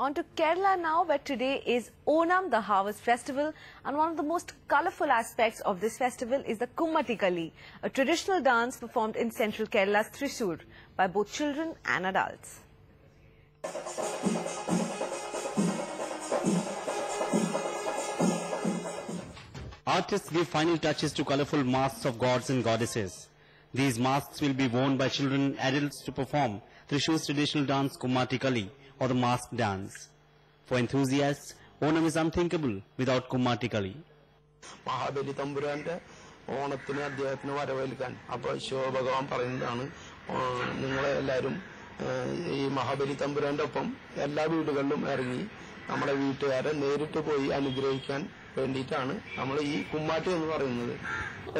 On to Kerala now, where today is Onam, the harvest festival, and one of the most colourful aspects of this festival is the Kummattikali, a traditional dance performed in central Kerala's Thrissur by both children and adults. Artists give final touches to colourful masks of gods and goddesses. These masks will be worn by children and adults to perform Thrissur's traditional dance Kummattikali, or the mask dance. For enthusiasts, Onam is unthinkable without Kummattikali. Mahabali Tamburante, Onathine Adhyatthinu Varavelkkan. Appo Shivabhagavan പറയുന്നതാണ് നിങ്ങളെ എല്ലാവരും ഈ മഹാബലി തമ്പുരാന്റൊപ്പം എല്ലാ വീടുകളിലും ഇറങ്ങി നമ്മുടെ വീട്ടുകാരെ നേരിട്ട് പോയി അനുഗ്രഹിക്കാൻ വേണ്ടിയിട്ടാണ് നമ്മൾ ഈ കുമ്മാട്ടി എന്ന് പറയുന്നത്.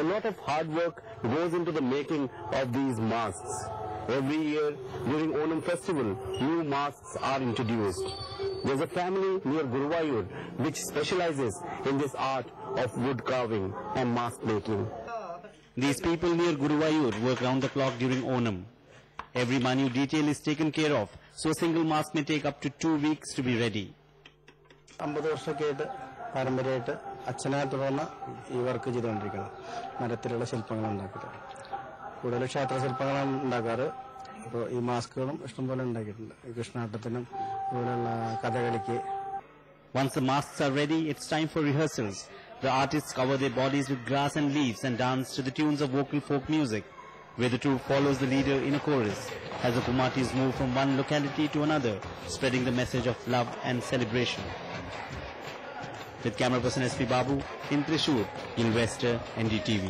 A lot of hard work goes into the making of these masks. Every year during Onam festival, new masks are introduced. There's a family near Guruvayur which specializes in this art of wood carving and mask making. These people near Guruvayur work round the clock during Onam. Every minute detail is taken care of, so a single mask may take up to 2 weeks to be ready. 50 വർഷമായിട്ട് പാരമ്പര്യമായിട്ട് അച്ഛനെ തുടർന്ന് ഈ work ചെയ്തുകൊണ്ടിരിക്കണം. മരത്തിലുള്ള ശില്പങ്ങൾ ഉണ്ടാക്കിയിട്ട് കൂടുതൽ ക്ഷേത്ര ശില്പങ്ങളാണ് ഉണ്ടാക്കാറ്. അപ്പോൾ ഈ മാസ്കുകളും ഇഷ്ടംപോലെ ഉണ്ടാക്കിയിട്ടുണ്ട്. കൃഷ്ണാട്ടത്തിനും ഇതുപോലുള്ള കഥകളിക്ക്. Once the masks are ready, it's time for rehearsals. The artists cover their bodies with grass and leaves and dance to the tunes of vocal folk music, where the troupe follows the leader in a chorus as the Kummattis move from one locality to another, spreading the message of love and celebration. With camera person SP Babu in Thrissur, Investor NDTV.